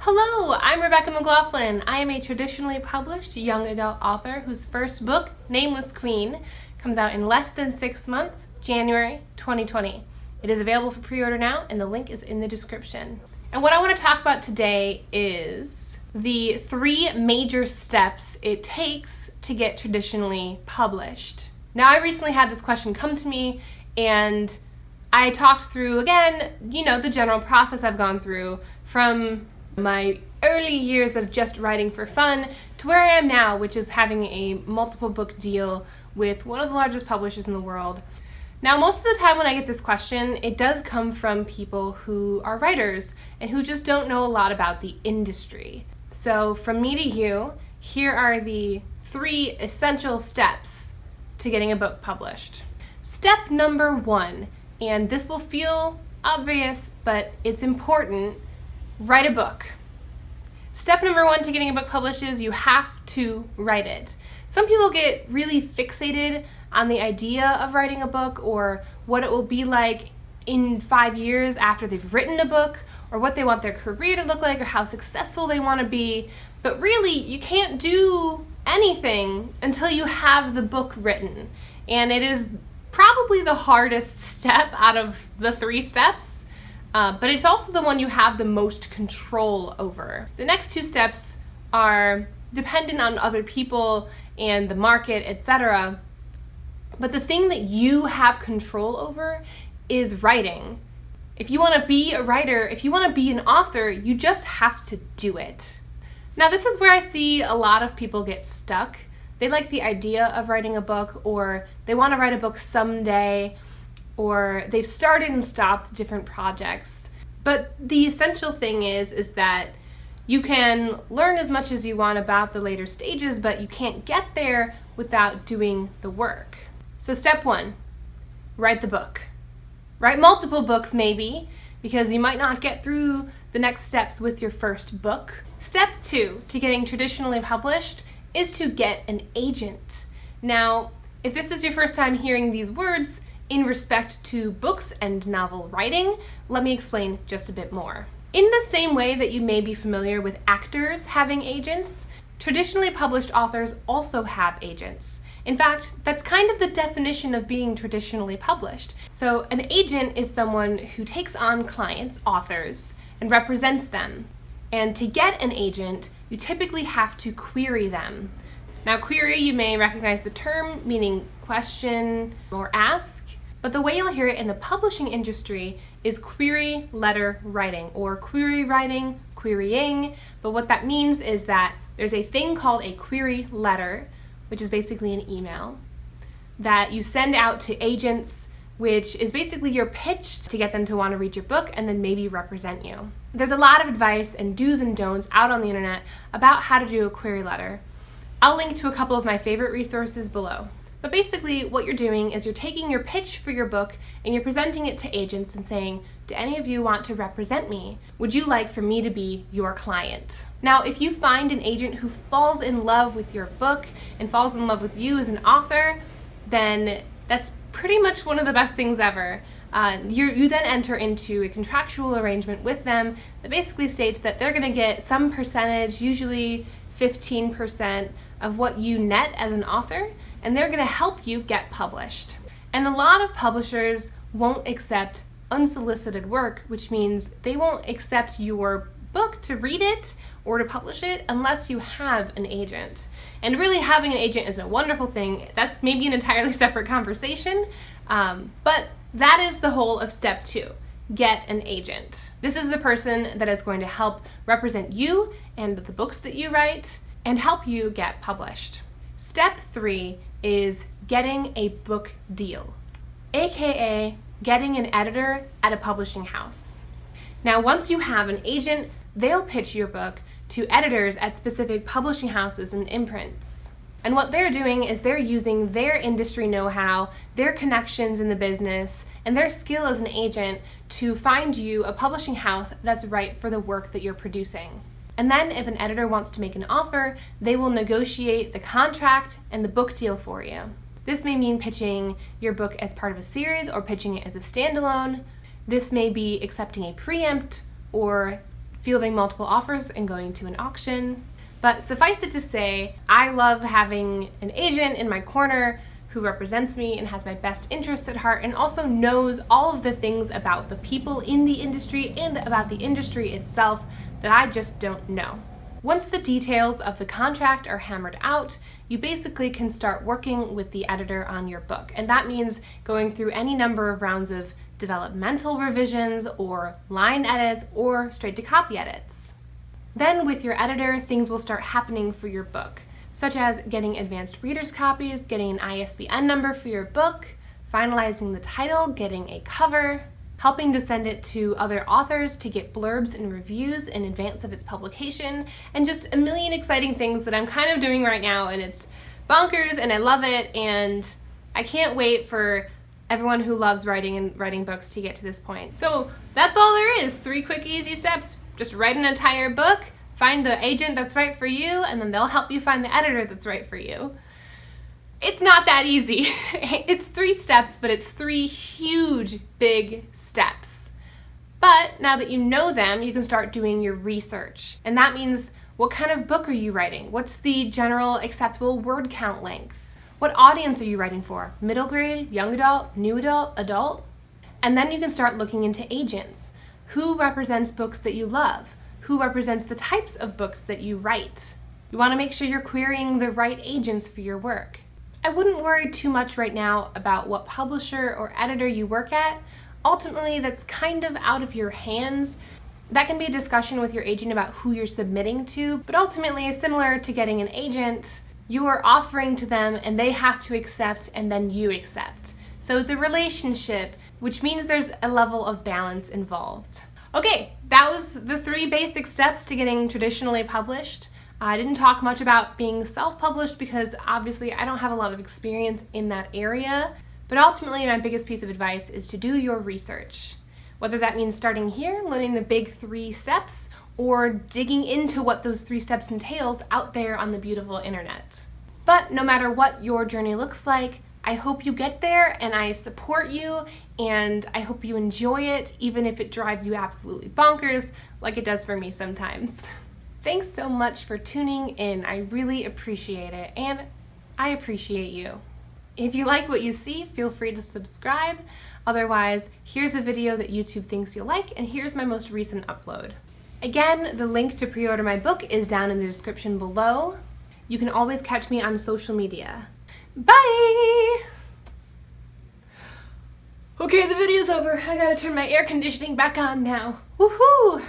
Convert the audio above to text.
Hello, I'm Rebecca McLaughlin. I am a traditionally published young adult author whose first book, Nameless Queen, comes out in less than 6 months, January 2020. It is available for pre-order now, and the link is in the description. And what I want to talk about today is the 3 major steps it takes to get traditionally published. Now, I recently had this question come to me, and I talked through, again, the general process I've gone through from my early years of just writing for fun to where I am now, which is having a multiple book deal with one of the largest publishers in the world. Now, most of the time when I get this question, it does come from people who are writers and who just don't know a lot about the industry. So from me to you, here are the 3 essential steps to getting a book published. Step number 1, and this will feel obvious, but it's important: write a book. Step number 1 to getting a book published is you have to write it. Some people get really fixated on the idea of writing a book or what it will be like in 5 years after they've written a book, or what they want their career to look like, or how successful they want to be. But really, you can't do anything until you have the book written. And it is probably the hardest step out of the 3 steps. But it's also the one you have the most control over. The next 2 steps are dependent on other people and the market, etc. But the thing that you have control over is writing. If you want to be a writer, if you want to be an author, you just have to do it. Now, this is where I see a lot of people get stuck. They like the idea of writing a book, or they want to write a book someday, or they've started and stopped different projects. But the essential thing is that you can learn as much as you want about the later stages, but you can't get there without doing the work. So step 1, write the book. Write multiple books maybe, because you might not get through the next steps with your first book. Step 2 to getting traditionally published is to get an agent. Now, if this is your first time hearing these words in respect to books and novel writing, let me explain just a bit more. In the same way that you may be familiar with actors having agents, traditionally published authors also have agents. In fact, that's kind of the definition of being traditionally published. So an agent is someone who takes on clients, authors, and represents them. And to get an agent, you typically have to query them. Now, query, you may recognize the term, meaning question or ask, but the way you'll hear it in the publishing industry is query letter writing, or query writing, querying. But what that means is that there's a thing called a query letter, which is basically an email that you send out to agents, which is basically your pitch to get them to want to read your book and then maybe represent you. There's a lot of advice and do's and don'ts out on the internet about how to do a query letter. I'll link to a couple of my favorite resources below. But basically what you're doing is you're taking your pitch for your book and you're presenting it to agents and saying, do any of you want to represent me? Would you like for me to be your client? Now, if you find an agent who falls in love with your book and falls in love with you as an author, then that's pretty much one of the best things ever. You then enter into a contractual arrangement with them that basically states that they're going to get some percentage, usually 15% of what you net as an author, and they're going to help you get published. And a lot of publishers won't accept unsolicited work, which means they won't accept your book to read it or to publish it unless you have an agent. And really, having an agent is a wonderful thing. That's maybe an entirely separate conversation, but that is the whole of step 2. Get an agent. This is the person that is going to help represent you and the books that you write and help you get published. Step 3 is getting a book deal, aka getting an editor at a publishing house. Now, once you have an agent, they'll pitch your book to editors at specific publishing houses and imprints. And what they're doing is they're using their industry know-how, their connections in the business, and their skill as an agent to find you a publishing house that's right for the work that you're producing. And then if an editor wants to make an offer, they will negotiate the contract and the book deal for you. This may mean pitching your book as part of a series or pitching it as a standalone. This may be accepting a preempt or fielding multiple offers and going to an auction. But suffice it to say, I love having an agent in my corner who represents me and has my best interests at heart and also knows all of the things about the people in the industry and about the industry itself that I just don't know. Once the details of the contract are hammered out, you basically can start working with the editor on your book. And that means going through any number of rounds of developmental revisions or line edits or straight to copy edits. Then with your editor, things will start happening for your book, such as getting advanced reader's copies, getting an ISBN number for your book, finalizing the title, getting a cover, helping to send it to other authors to get blurbs and reviews in advance of its publication, and just a million exciting things that I'm kind of doing right now, and it's bonkers and I love it, and I can't wait for everyone who loves writing and writing books to get to this point. So that's all there is. 3 quick, easy steps. Just write an entire book, find the agent that's right for you, and then they'll help you find the editor that's right for you. It's not that easy. It's 3 steps, but it's 3 huge, big steps. But now that you know them, you can start doing your research. And that means, what kind of book are you writing? What's the general acceptable word count length? What audience are you writing for? Middle grade, young adult, new adult, adult? And then you can start looking into agents. Who represents books that you love? Who represents the types of books that you write? You want to make sure you're querying the right agents for your work. I wouldn't worry too much right now about what publisher or editor you work at. Ultimately, that's kind of out of your hands. That can be a discussion with your agent about who you're submitting to, but ultimately, similar to getting an agent, you are offering to them and they have to accept and then you accept. So it's a relationship, which means there's a level of balance involved. Okay, that was the 3 basic steps to getting traditionally published. I didn't talk much about being self-published because obviously I don't have a lot of experience in that area, but ultimately my biggest piece of advice is to do your research. Whether that means starting here, learning the big 3 steps, or digging into what those 3 steps entails out there on the beautiful internet. But no matter what your journey looks like, I hope you get there and I support you and I hope you enjoy it, even if it drives you absolutely bonkers like it does for me sometimes. Thanks so much for tuning in. I really appreciate it, and I appreciate you. If you like what you see, feel free to subscribe. Otherwise, here's a video that YouTube thinks you'll like, and here's my most recent upload. Again, the link to pre-order my book is down in the description below. You can always catch me on social media. Bye! Okay, the video's over. I gotta turn my air conditioning back on now. Woohoo!